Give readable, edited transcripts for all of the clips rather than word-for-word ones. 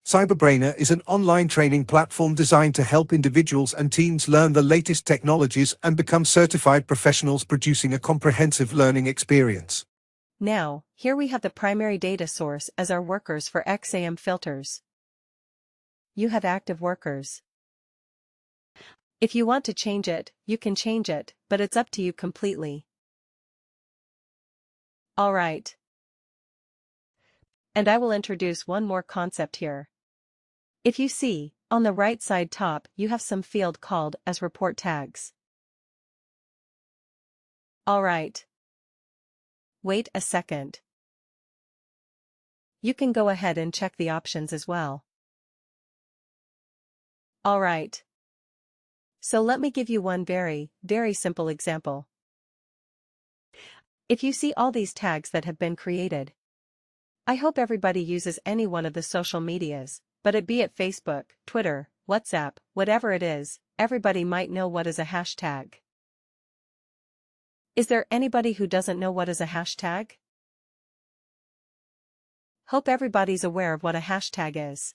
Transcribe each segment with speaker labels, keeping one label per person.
Speaker 1: Cyberbrainer is an online training platform designed to help individuals and teams learn the latest technologies and become certified professionals, producing a comprehensive learning experience.
Speaker 2: Now, here we have the primary data source as our workers for XAM filters. You have active workers. If you want to change it, you can change it, but it's up to you completely. Alright. And I will introduce one more concept here. If you see, on the right side top you have some field called as report tags. Alright. Wait a second. You can go ahead and check the options as well. Alright. So let me give you one very simple example. If you see all these tags that have been created, I hope everybody uses any one of the social medias, but it be it Facebook, Twitter, WhatsApp, whatever it is, everybody might know what is a hashtag. Is there anybody who doesn't know what is a hashtag? Hope everybody's aware of what a hashtag is.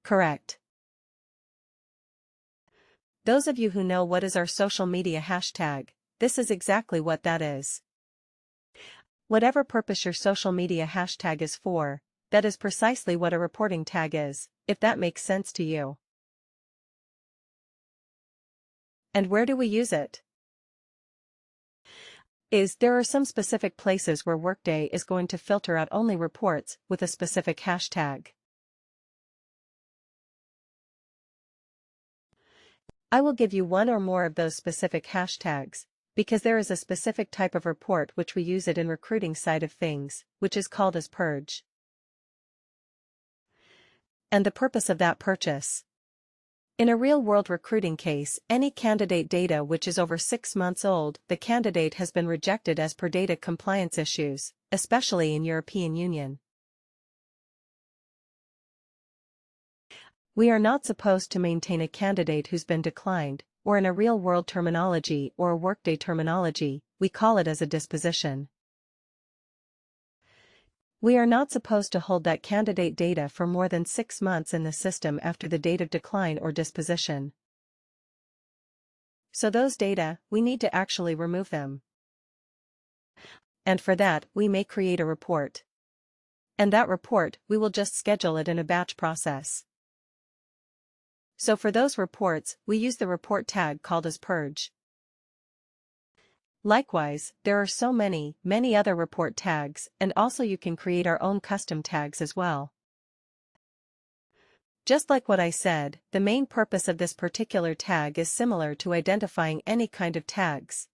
Speaker 2: Correct. Those of you who know what is our social media hashtag, this is exactly what that is. Whatever purpose your social media hashtag is for, that is precisely what a reporting tag is, if that makes sense to you. And where do we use it? There are some specific places where Workday is going to filter out only reports with a specific hashtag. I will give you one or more of those specific hashtags, because there is a specific type of report which we use it in recruiting side of things, which is called as purge. And the purpose of that purchase. In a real-world recruiting case, any candidate data which is over 6 months old, the candidate has been rejected as per data compliance issues, especially in European Union. We are not supposed to maintain a candidate who's been declined, or in a real-world terminology or a Workday terminology, we call it as a disposition. We are not supposed to hold that candidate data for more than 6 months in the system after the date of decline or disposition. So those data, we need to actually remove them. And for that, we may create a report. And that report, we will just schedule it in a batch process. So for those reports, we use the report tag called as purge. Likewise, there are so many other report tags, and also you can create our own custom tags as well. Just like what I said, the main purpose of this particular tag is similar to identifying any kind of tags.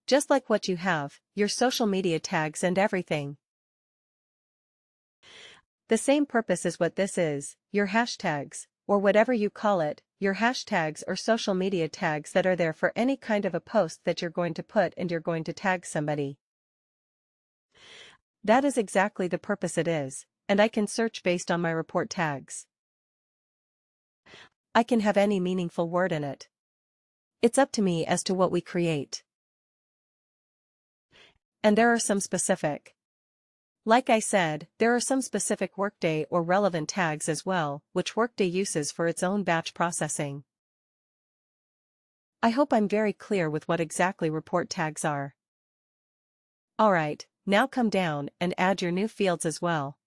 Speaker 2: Just like what you have, your social media tags and everything. The same purpose is what this is, your hashtags, or whatever you call it, your hashtags or social media tags that are there for any kind of a post that you're going to put and you're going to tag somebody. That is exactly the purpose it is, and I can search based on my report tags. I can have any meaningful word in it. It's up to me as to what we create. And there are some specific. Like I said, there are some specific Workday or relevant tags as well, which Workday uses for its own batch processing. I hope I'm very clear with what exactly report tags are. Alright, now come down and add your new fields as well.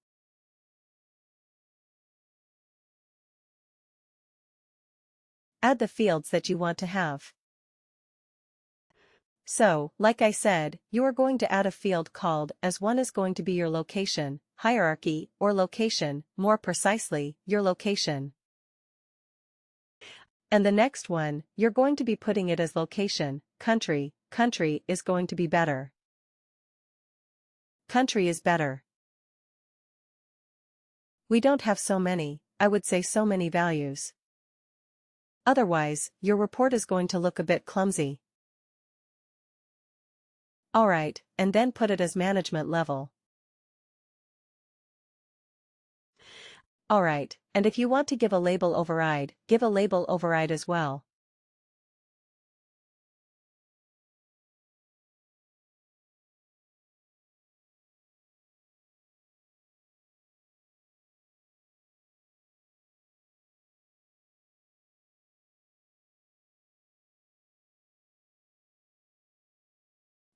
Speaker 2: Add the fields that you want to have. So, like I said, you are going to add a field called as one is going to be your location, hierarchy, or location, more precisely, your location. And the next one, you're going to be putting it as location, country is going to be better. Country is better. We don't have so many, I would say so many values. Otherwise, your report is going to look a bit clumsy. Alright, and then put it as management level. Alright, and if you want to give a label override, give a label override as well.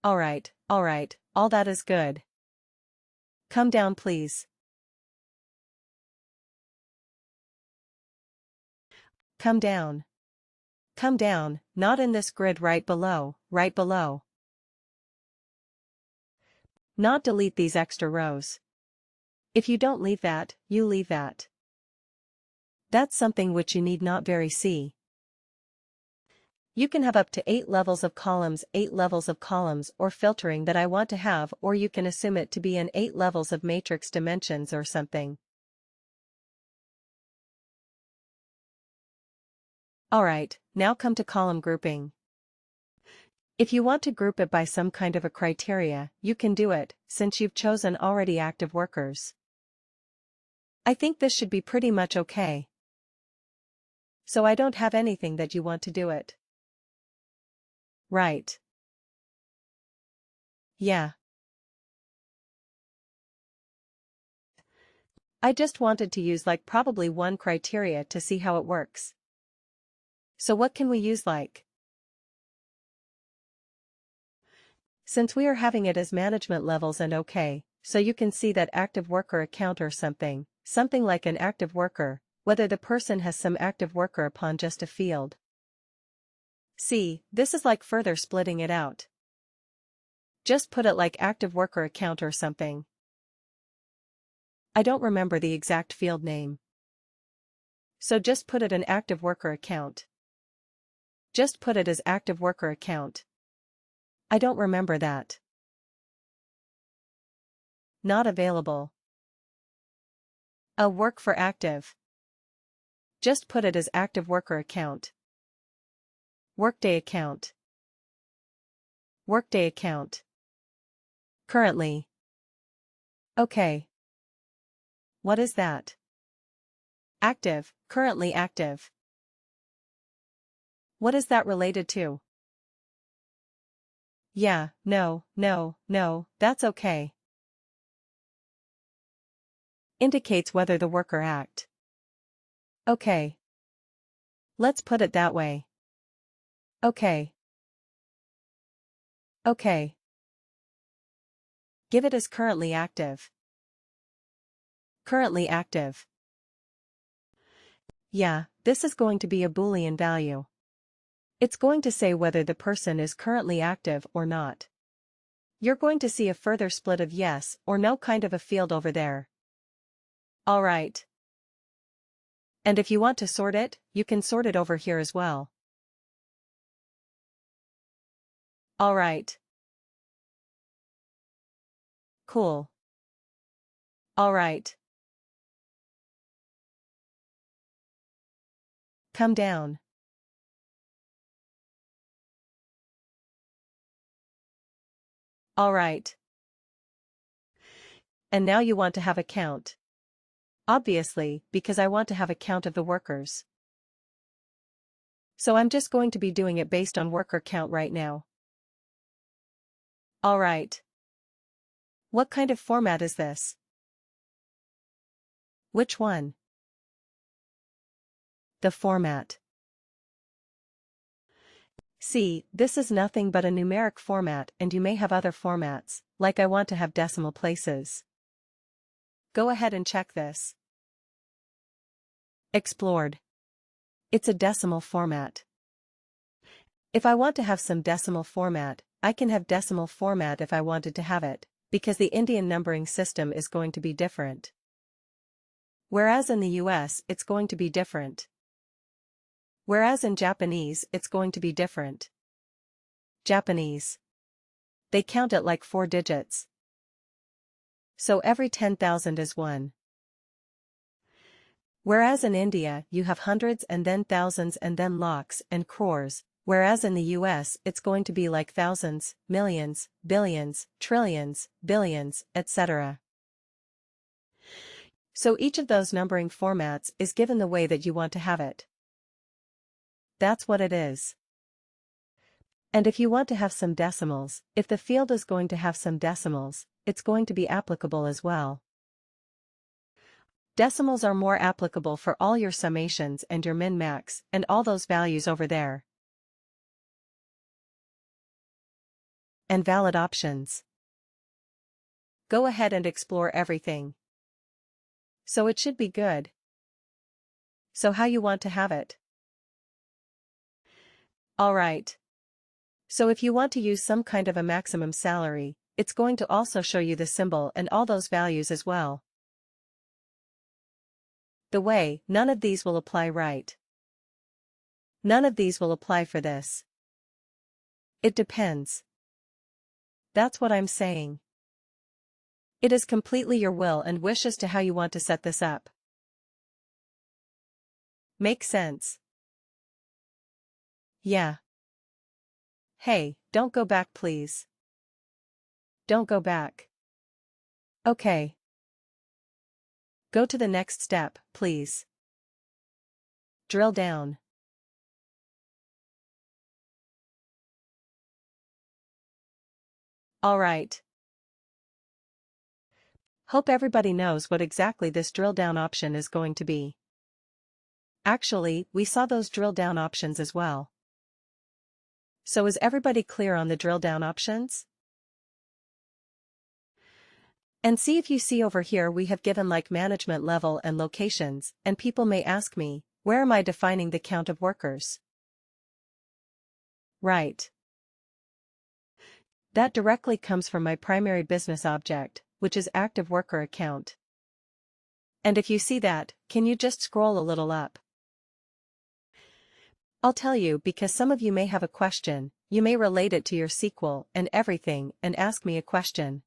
Speaker 2: Alright, all that is good. Come down please. Come down. Come down, not in this grid right below, right below. Not delete these extra rows. If you don't leave that, you leave that. That's something which you need not very see. You can have up to 8 levels of columns, 8 levels of columns or filtering that I want to have, or you can assume it to be in 8 levels of matrix dimensions or something. Alright, now come to column grouping. If you want to group it by some kind of a criteria, you can do it, since you've chosen already active workers. I think this should be pretty much okay. So I don't have anything that you want to do it. Right. Yeah. I just wanted to use like probably one criteria to see how it works. So what can we use like? Since we are having it as management levels and okay, so you can see that active worker account or something like an active worker, whether the person has some active worker upon just a field. See, this is like further splitting it out. Just put it like active worker account or something. I don't remember the exact field name. So just put it an active worker account. Just put it as active worker account. I don't remember that. Not available. A work for active. Just put it as active worker account. Workday account. Workday account. Currently. Okay. What is that? Active, currently active. What is that related to? Yeah, no, that's okay. Indicates whether the worker act. Okay. Let's put it that way. Okay. Okay. Give it as currently active. Currently active. Yeah, this is going to be a Boolean value. It's going to say whether the person is currently active or not. You're going to see a further split of yes or no kind of a field over there. Alright. And if you want to sort it, you can sort it over here as well. Alright. Cool. Alright. Come down. Alright. And now you want to have a count. Obviously, because I want to have a count of the workers. So I'm just going to be doing it based on worker count right now. Alright. What kind of format is this? Which one? The format. See, this is nothing but a numeric format and you may have other formats, like I want to have decimal places. Go ahead and check this. Explored. It's a decimal format. If I want to have some decimal format, I can have decimal format if I wanted to have it, because the Indian numbering system is going to be different. Whereas in the US, it's going to be different. Whereas in Japanese, it's going to be different. Japanese. They count it like 4 digits. So every 10,000 is 1. Whereas in India, you have hundreds and then thousands and then lakhs and crores, whereas in the US, it's going to be like thousands, millions, billions, trillions, billions, etc. So each of those numbering formats is given the way that you want to have it. That's what it is. And if you want to have some decimals, if the field is going to have some decimals, it's going to be applicable as well. Decimals are more applicable for all your summations and your min-max and all those values over there. and valid options. Go ahead and explore everything. So it should be good. So how you want to have it? Alright. So if you want to use some kind of a maximum salary, it's going to also show you the symbol and all those values as well. The way, none of these will apply, right? None of these will apply for this. It depends. That's what I'm saying. It is completely your will and wish as to how you want to set this up. Make sense? Yeah. Hey, don't go back, please. Don't go back. Okay. Go to the next step, please. Drill down. Alright. Hope everybody knows what exactly this drill down option is going to be. Actually, we saw those drill down options as well. So is everybody clear on the drill down options? And see if you see over here we have given like management level and locations, and people may ask me, where am I defining the count of workers? Right. That directly comes from my primary business object, which is active worker account. And if you see that, can you just scroll a little up? I'll tell you because some of you may have a question, you may relate it to your SQL and everything and ask me a question.